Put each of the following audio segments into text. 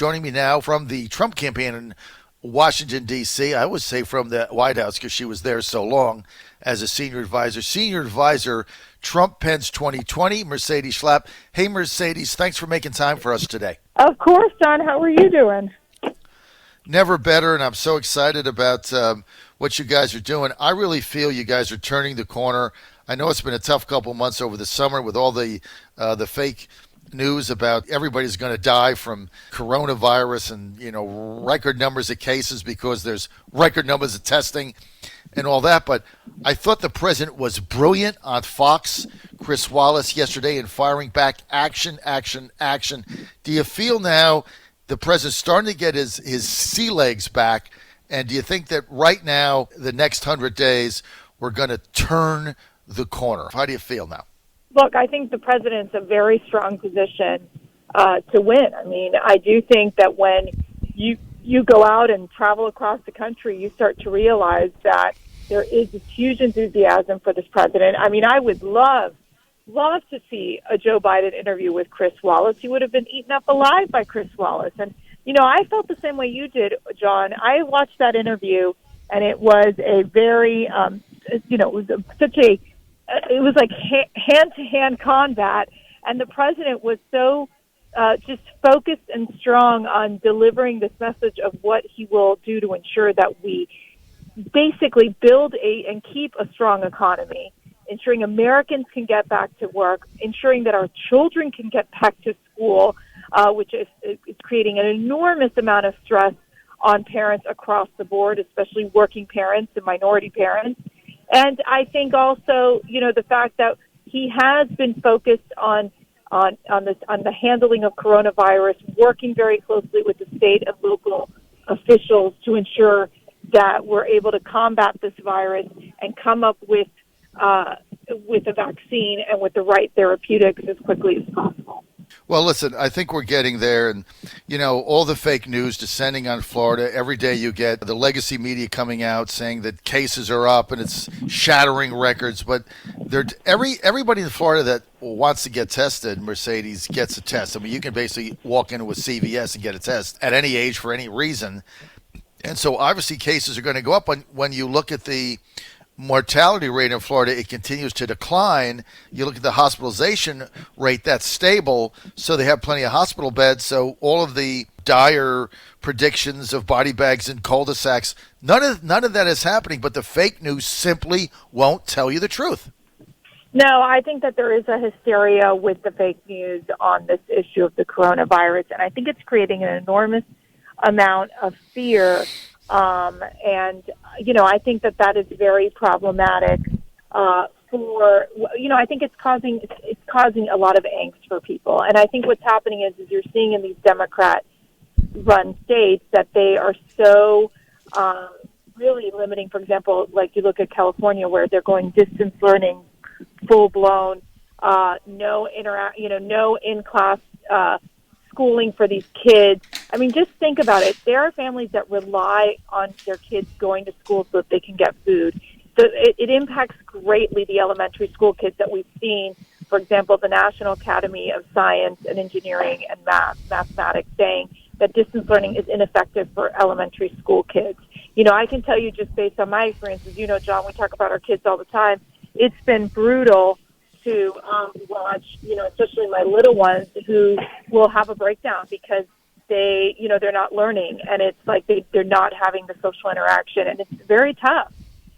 joining me now from the Trump campaign in Washington, D.C. I would say from the White House because she was there so long as a senior advisor. Senior advisor, Trump Pence 2020, Mercedes Schlapp. Hey, Mercedes, thanks for making time for us today. Of course, John. How are you doing? Never better, and I'm so excited about what you guys are doing. I really feel you guys are turning the corner. I know it's been a tough couple months over the summer with all the fake news about everybody's going to die from coronavirus and, record numbers of cases because there's record numbers of testing and all that. But I thought the president was brilliant on Fox, Chris Wallace, yesterday in firing back action. Do you feel now the president's starting to get his sea legs back? And do you think that right now, the next 100 days, we're going to turn the corner? How do you feel now? Look, I think the president's a very strong position to win. I mean, I do think that when you go out and travel across the country, you start to realize that there is this huge enthusiasm for this president. I mean, I would love to see a Joe Biden interview with Chris Wallace. He would have been eaten up alive by Chris Wallace. And, I felt the same way you did, John. I watched that interview, and it was a very, it was like hand-to-hand combat, and the president was so just focused and strong on delivering this message of what he will do to ensure that we basically build and keep a strong economy, ensuring Americans can get back to work, ensuring that our children can get back to school, which is creating an enormous amount of stress on parents across the board, especially working parents and minority parents. And I think also, the fact that he has been focused on the handling of coronavirus, working very closely with the state and local officials to ensure that we're able to combat this virus and come up with a vaccine and with the right therapeutics as quickly as possible. Well, listen, I think we're getting there. And, all the fake news descending on Florida. Every day you get the legacy media coming out saying that cases are up and it's shattering records. But everybody in Florida that wants to get tested, Mercedes, gets a test. I mean, you can basically walk into a CVS and get a test at any age for any reason. And so obviously cases are going to go up. When you look at the mortality rate in Florida, it continues to decline. You look at the hospitalization rate, that's stable, so they have plenty of hospital beds. So all of the dire predictions of body bags and cul-de-sacs, none of that is happening, but the fake news simply won't tell you the truth. No, I think that there is a hysteria with the fake news on this issue of the coronavirus, and I think it's creating an enormous amount of fear. I think that is very problematic I think it's causing a lot of angst for people. And I think what's happening is you're seeing in these Democrat-run states that they are so really limiting. For example, like you look at California where they're going distance learning, full-blown, no in-class schooling for these kids. I mean, just think about it. There are families that rely on their kids going to school so that they can get food. So it impacts greatly the elementary school kids that we've seen. For example, the National Academy of Science and Engineering and Mathematics saying that distance learning is ineffective for elementary school kids. I can tell you just based on my experiences, John, we talk about our kids all the time. It's been brutal to watch, especially my little ones who will have a breakdown because they're not learning, and it's like they're not having the social interaction, and it's very tough.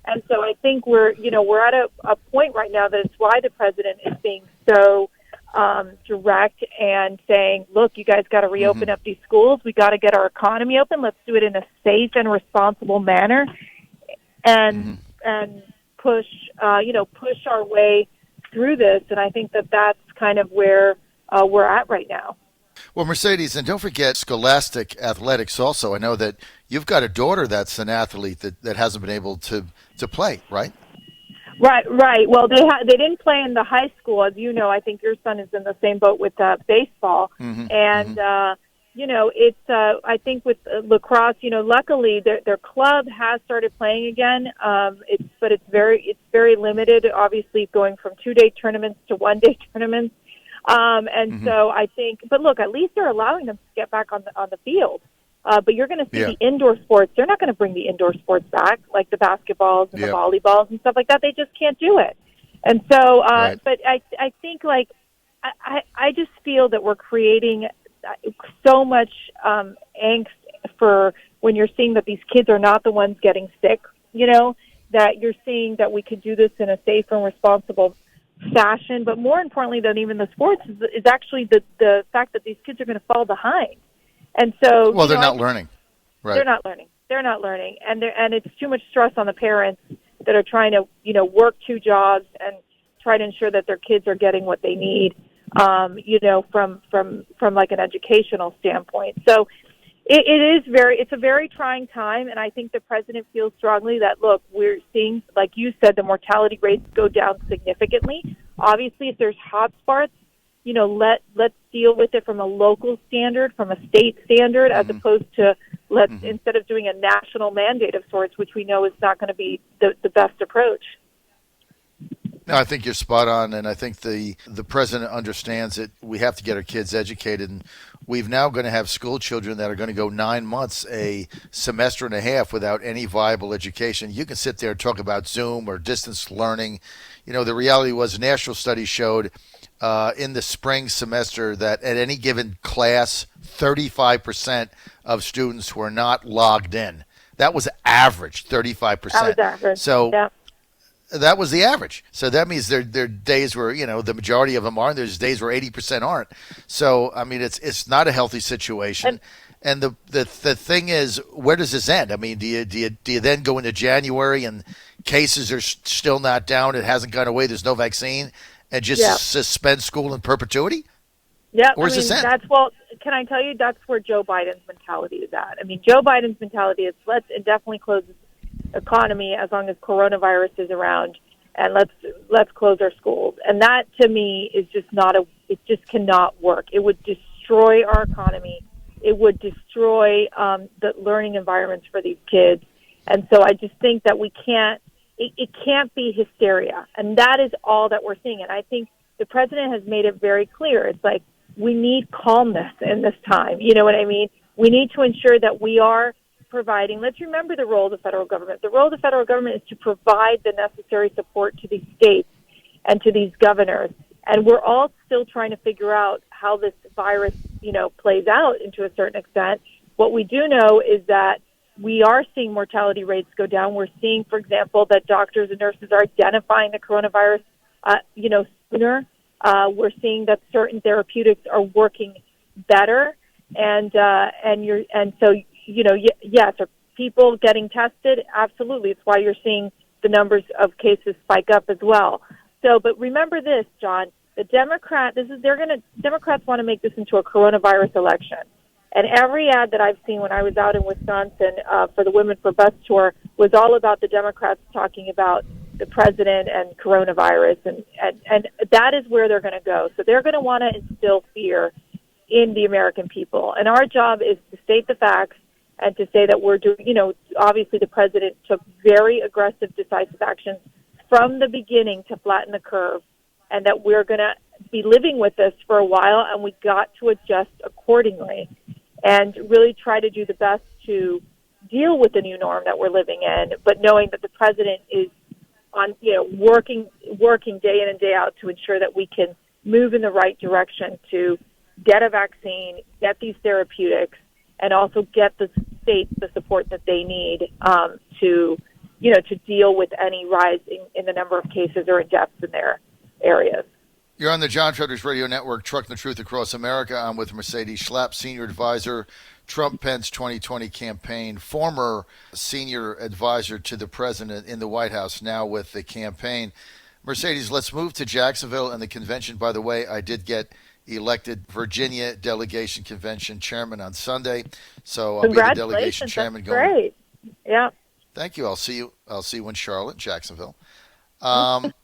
And so I think we're at a point right now that it's why the president is being so direct and saying, look, you guys got to reopen up these schools. We got to get our economy open. Let's do it in a safe and responsible manner and push our way through this. And I think that's kind of where we're at right now. Well, Mercedes, and don't forget scholastic athletics also. I know that you've got a daughter that's an athlete that hasn't been able to play, right? Right. Well, they didn't play in the high school. As you know, I think your son is in the same boat with baseball. And, it's, I think with lacrosse, luckily their club has started playing again. It's very limited, obviously going from 2-day tournaments to 1-day tournaments. And so I think, but look, at least they're allowing them to get back on the field. But you're going to see the indoor sports. They're not going to bring the indoor sports back, like the basketballs and the volleyballs and stuff like that. They just can't do it. And so, but I think, like, I just feel that we're creating so much angst for when you're seeing that these kids are not the ones getting sick, that you're seeing that we could do this in a safe and responsible fashion. But more importantly than even the sports is actually the fact that these kids are going to fall behind. And so, well, they're not learning. Right. They're not learning. And it's too much stress on the parents that are trying to, work two jobs and try to ensure that their kids are getting what they need, from like an educational standpoint. So it's a very trying time. And I think the president feels strongly that, look, we're seeing, like you said, the mortality rates go down significantly. Obviously, if there's hotspots, let's deal with it from a local standard, from a state standard, as opposed to instead of doing a national mandate of sorts, which we know is not going to be the best approach. No, I think you're spot on, and I think the president understands that we have to get our kids educated, and we've now going to have school children that are going to go 9 months, a semester and a half, without any viable education. You can sit there and talk about Zoom or distance learning. The reality was national studies showed in the spring semester that at any given class, 35% of students were not logged in. That was average, 35%. That was average. So that was the average. So that means there are days where, the majority of them are, and there's days where 80% aren't. So, I mean, it's not a healthy situation. And the thing is, where does this end? I mean, do you then go into January and cases are still not down, it hasn't gone away, there's no vaccine, and just suspend school in perpetuity? Yeah, Where's this end? Can I tell you, that's where Joe Biden's mentality is at. I mean, Joe Biden's mentality is let's indefinitely close the economy as long as coronavirus is around, and let's close our schools. And that, to me, is just it just cannot work. It would destroy our economy. It would destroy the learning environments for these kids. And so I just think that it can't be hysteria. And that is all that we're seeing. And I think the president has made it very clear. It's like, we need calmness in this time. You know what I mean? We need to ensure that we are providing. Let's remember the role of the federal government. The role of the federal government is to provide the necessary support to these states and to these governors. And we're all still trying to figure out how this virus, plays out to a certain extent. What we do know is that we are seeing mortality rates go down. We're seeing, for example, that doctors and nurses are identifying the coronavirus, sooner. We're seeing that certain therapeutics are working better, yes, are people getting tested? Absolutely. It's why you're seeing the numbers of cases spike up as well. So, but remember this, John, Democrats want to make this into a coronavirus election. And every ad that I've seen when I was out in Wisconsin for the Women for Bus tour was all about the Democrats talking about the president and coronavirus, and that is where they're going to go. So they're going to want to instill fear in the American people. And our job is to state the facts and to say that we're doing, obviously the president took very aggressive, decisive actions from the beginning to flatten the curve, and that we're going to be living with this for a while, and we got to adjust accordingly and really try to do the best to deal with the new norm that we're living in, but knowing that the president is on, working day in and day out to ensure that we can move in the right direction to get a vaccine, get these therapeutics, and also get the states the support that they need to deal with any rise in the number of cases or in deaths in their areas. You're on the John Fredericks Radio Network, Trucking the Truth Across America. I'm with Mercedes Schlapp, Senior Advisor, Trump-Pence 2020 campaign, former Senior Advisor to the President in the White House, now with the campaign. Mercedes, let's move to Jacksonville and the convention. By the way, I did get elected Virginia Delegation Convention Chairman on Sunday, so I'll be the Delegation Chairman. That's great. Yeah. Thank you. I'll see you in Charlotte, Jacksonville.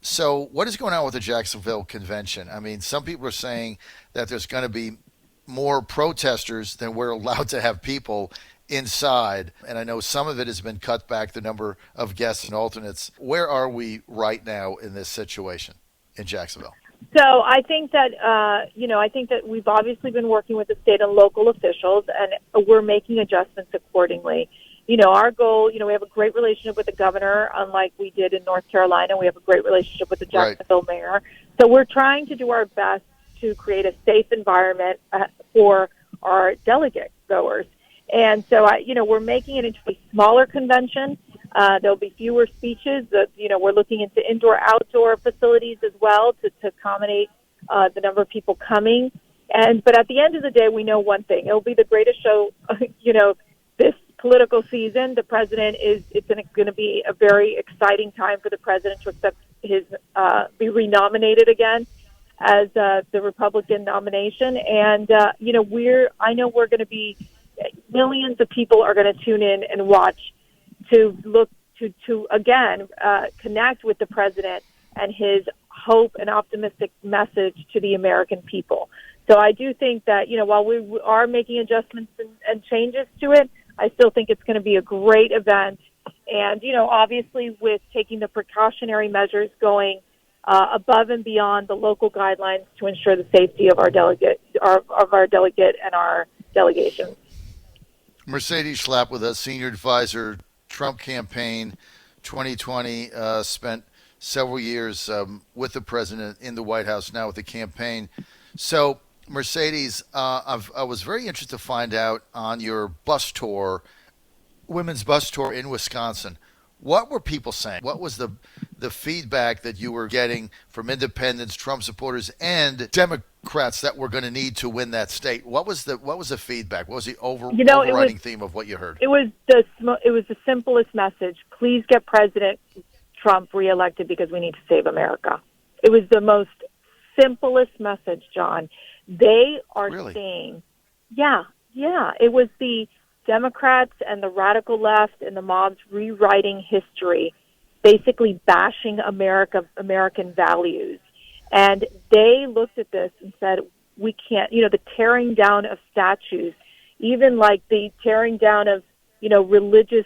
So what is going on with the Jacksonville convention? I mean, some people are saying that there's going to be more protesters than we're allowed to have people inside. And I know some of it has been cut back, the number of guests and alternates. Where are we right now in this situation in Jacksonville? So I think that, I think that we've obviously been working with the state and local officials, and we're making adjustments accordingly. Our goal, we have a great relationship with the governor, unlike we did in North Carolina. We have a great relationship with the Jacksonville mayor. So we're trying to do our best to create a safe environment for our delegate goers. And so, we're making it into a smaller convention. There'll be fewer speeches. We're looking into indoor-outdoor facilities as well to accommodate the number of people coming. But at the end of the day, we know one thing. It'll be the greatest show, this political season. The president it's going to be a very exciting time for the president to accept be renominated again as the Republican nomination. And, I know we're going to be, millions of people are going to tune in and watch to look to again, connect with the president and his hope and optimistic message to the American people. So I do think that, while we are making adjustments and changes to it, I still think it's going to be a great event. And, obviously with taking the precautionary measures going above and beyond the local guidelines to ensure the safety of our delegate and our delegations. Mercedes Schlapp with us, Senior Advisor, Trump Campaign 2020, spent several years with the president in the White House, now with the campaign. So, Mercedes, I was very interested to find out on your bus tour, women's bus tour in Wisconsin, what were people saying? What was the feedback that you were getting from independents, Trump supporters, and Democrats that were going to need to win that state? What was the feedback? What was the overriding theme of what you heard? It was the simplest message. Please get President Trump reelected because we need to save America. It was the most simplest message, John. They are saying, it was the Democrats and the radical left and the mobs rewriting history, basically bashing American values. And they looked at this and said, we can't, the tearing down of statues, even like the tearing down of, religious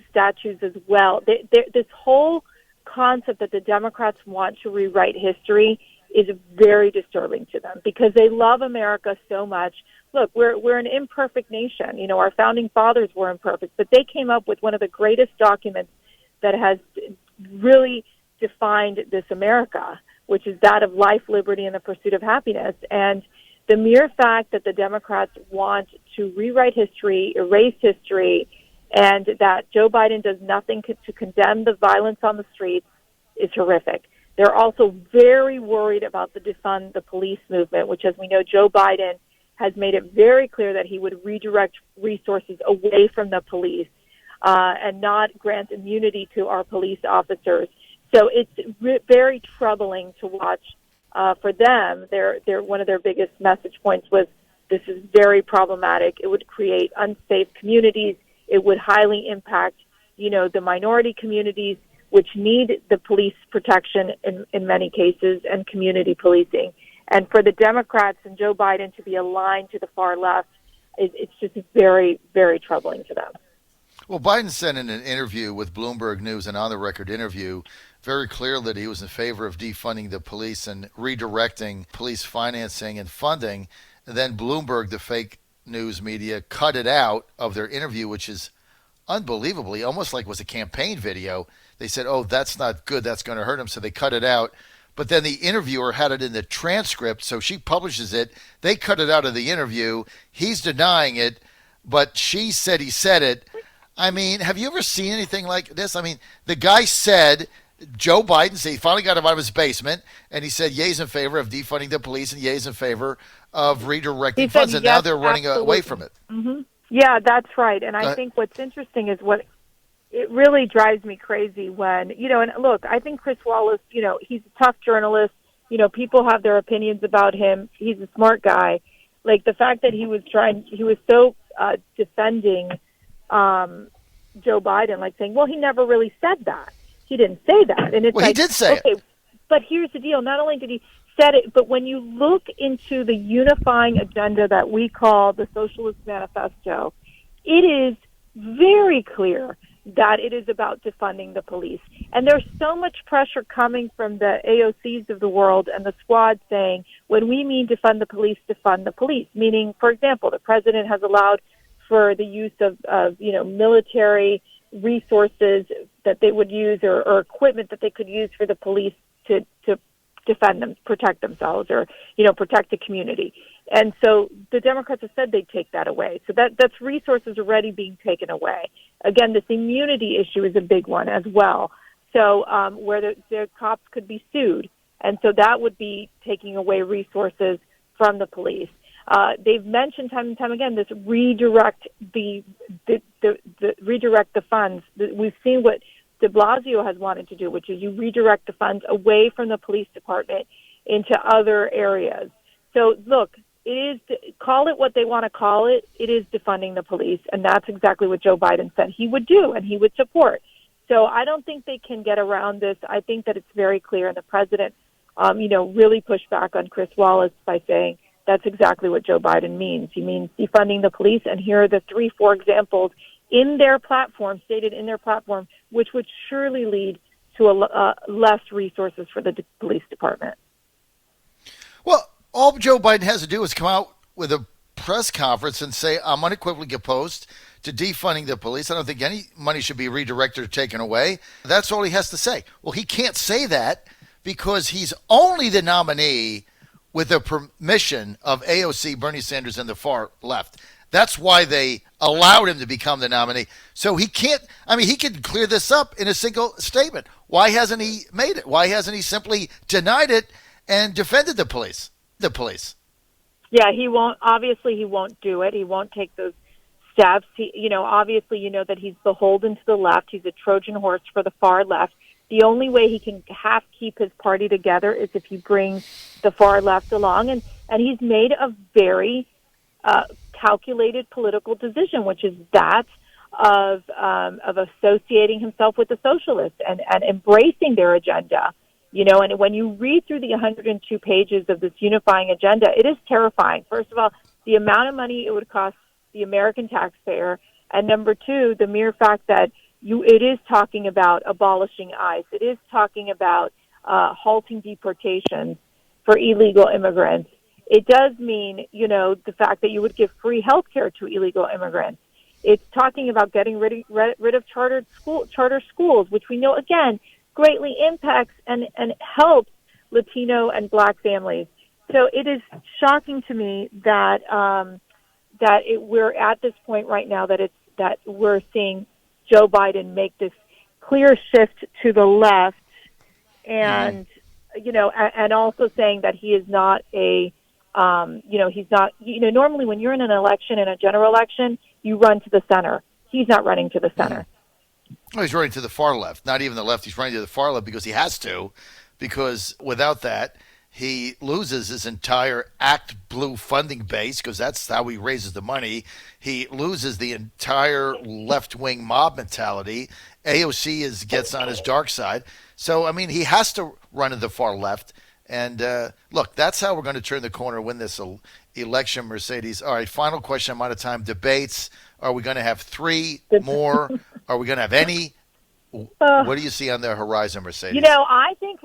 statues as well. This whole concept that the Democrats want to rewrite history is very disturbing to them because they love America so much. Look, we're an imperfect nation. Our founding fathers were imperfect, but they came up with one of the greatest documents that has really defined this America, which is that of life, liberty, and the pursuit of happiness. And the mere fact that the Democrats want to rewrite history, erase history, and that Joe Biden does nothing to condemn the violence on the streets is horrific. They're also very worried about the defund the police movement, which, as we know, Joe Biden has made it very clear that he would redirect resources away from the police and not grant immunity to our police officers. So it's very troubling to watch for them. One of their biggest message points was this is very problematic. It would create unsafe communities. It would highly impact, the minority communities, which need the police protection in many cases and community policing. And for the Democrats and Joe Biden to be aligned to the far left, it's just very, very troubling to them. Well, Biden said in an interview with Bloomberg News, an on-the-record interview, very clear that he was in favor of defunding the police and redirecting police financing and funding. And then Bloomberg, the fake news media, cut it out of their interview, which is unbelievably, almost like it was a campaign video. They said, oh, that's not good, that's going to hurt him, so they cut it out. But then the interviewer had it in the transcript, so she publishes it. They cut it out of the interview. He's denying it, but she said he said it. I mean, have you ever seen anything like this? I mean, the guy said, Joe Biden said he finally got him out of his basement, and he said yea's in favor of defunding the police and yea's in favor of redirecting funds, and now they're running away from it. Mm-hmm. Yeah, that's right. And I think what's interesting is it really drives me crazy when, and look, I think Chris Wallace, he's a tough journalist. People have their opinions about him. He's a smart guy. Like the fact that he was so defending Joe Biden, like saying, well, he never really said that. He didn't say that. And it's he did say it. But here's the deal. Not only did he said it, but when you look into the unifying agenda that we call the Socialist Manifesto, it is very clear that it is about defunding the police. And there's so much pressure coming from the AOCs of the world and the squad saying, when we mean defund the police, meaning, for example, the president has allowed for the use of military resources that they would use or equipment that they could use for the police to defend them, protect themselves, or, protect the community. And so the Democrats have said they'd take that away. So that's resources already being taken away. Again, this immunity issue is a big one as well. So where the cops could be sued. And so that would be taking away resources from the police. They've mentioned time and time again this redirect redirect the funds. We've seen what de Blasio has wanted to do, which is you redirect the funds away from the police department into other areas. So look, it is, call it what they want to call it. It is defunding the police, and that's exactly what Joe Biden said he would do and he would support. So I don't think they can get around this. I think that it's very clear, and the president, really pushed back on Chris Wallace by saying that's exactly what Joe Biden means. He means defunding the police, and here are the 3-4 examples in their platform, stated in their platform, which would surely lead to less resources for the police department. Well, all Joe Biden has to do is come out with a press conference and say, I'm unequivocally opposed to defunding the police. I don't think any money should be redirected or taken away. That's all he has to say. Well, he can't say that because he's only the nominee with the permission of AOC, Bernie Sanders, and the far left. That's why they allowed him to become the nominee. So he can't, he could clear this up in a single statement. Why hasn't he made it? Why hasn't he simply denied it and defended the police? Yeah, he won't. Obviously, he won't do it. He won't take those steps. Obviously, that he's beholden to the left. He's a Trojan horse for the far left. The only way he can keep his party together is if he brings the far left along. And he's made a very calculated political decision, which is that of associating himself with the socialists and embracing their agenda. And when you read through the 102 pages of this unifying agenda, it is terrifying. First of all, the amount of money it would cost the American taxpayer, and number two, the mere fact that it is talking about abolishing ICE. It is talking about halting deportations for illegal immigrants. It does mean, the fact that you would give free health care to illegal immigrants. It's talking about getting rid of charter schools, which we know, again, greatly impacts and helps Latino and Black families. So it is shocking to me that we're at this point right now that we're seeing Joe Biden make this clear shift to the left, and and also saying that he is not he's not. Normally when you're in an election, in a general election, you run to the center. He's not running to the center. Well, he's running to the far left, not even the left. He's running to the far left because he has to, because without that, he loses his entire Act Blue funding base because that's how he raises the money. He loses the entire left-wing mob mentality. AOC gets on his dark side. So, he has to run to the far left. And, look, that's how we're going to turn the corner, win this election, Mercedes. All right, final question. I'm out of time. Debates. Are we going to have 3 more? Are we going to have any? What do you see on the horizon, Mercedes? I think,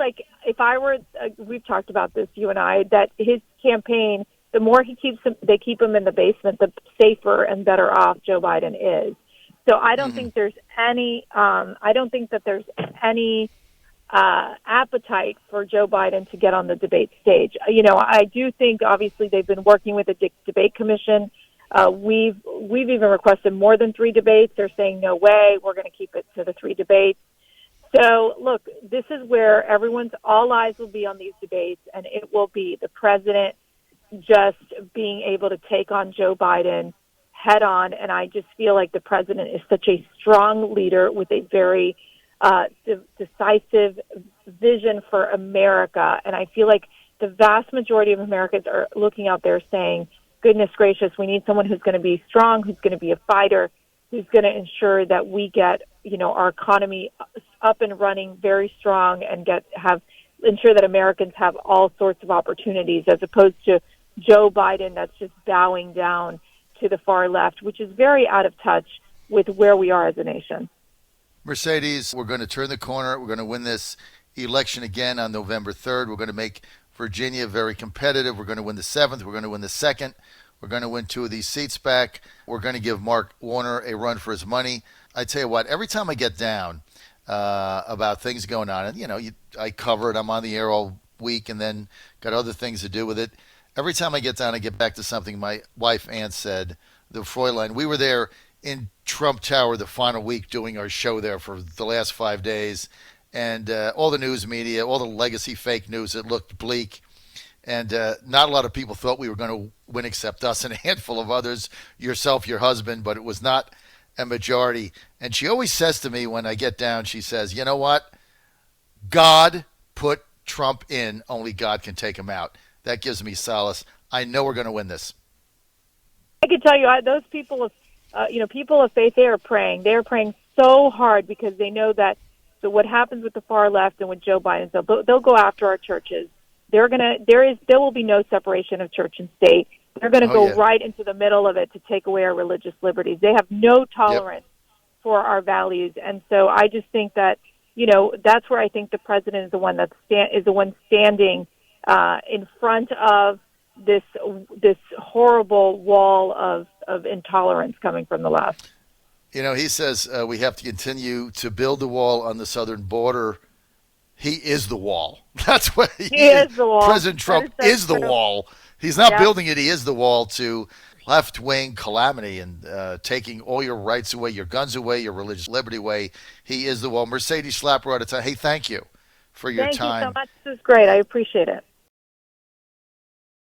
if I were, we've talked about this, you and I, that his campaign, the more they keep him in the basement, the safer and better off Joe Biden is. So I don't think there's any, appetite for Joe Biden to get on the debate stage. I do think, obviously, they've been working with the debate commission. We've even requested more than 3 debates. They're saying, no way, we're going to keep it to the 3 debates. So, look, this is where all eyes will be on these debates, and it will be the president just being able to take on Joe Biden head on. And I just feel like the president is such a strong leader with a very decisive vision for America. And I feel like the vast majority of Americans are looking out there saying, goodness gracious, we need someone who's going to be strong, who's going to be a fighter, who's going to ensure that we get, our economy up and running very strong and ensure that Americans have all sorts of opportunities, as opposed to Joe Biden that's just bowing down to the far left, which is very out of touch with where we are as a nation. Mercedes, we're going to turn the corner. We're going to win this election again on November 3rd. We're going to make Virginia very competitive. We're going to win the 7th. We're going to win the 2nd. We're going to win 2 of these seats back. We're going to give Mark Warner a run for his money. I tell you what, every time I get down about things going on, and I cover it. I'm on the air all week and then got other things to do with it. Every time I get down, I get back to something my wife Ann said, the Fräulein. We were there in Trump Tower the final week doing our show there for the last 5 days. And all the news media, all the legacy fake news, it looked bleak. And not a lot of people thought we were going to win except us and a handful of others, yourself, your husband, but it was not a majority. And she always says to me when I get down, she says, you know what? God put Trump in, only God can take him out. That gives me solace. I know we're going to win this. I can tell you, those people of, people of faith, they are praying. They are praying so hard because they know that what happens with the far left and with Joe Biden, they'll go after our churches. There will be no separation of church and state. They're going to go right into the middle of it to take away our religious liberties. They have no tolerance for our values, and so I just think that that's where I think the president is the one standing in front of this horrible wall of intolerance coming from the left. He says we have to continue to build the wall on the southern border. He is the wall. That's what he is. The wall. President Trump is the wall. He's not building it. He is the wall to left-wing calamity and taking all your rights away, your guns away, your religious liberty away. He is the wall. Mercedes Schlapp, we're out of time. Hey, thank you for your time. Thank you so much. This is great. I appreciate it.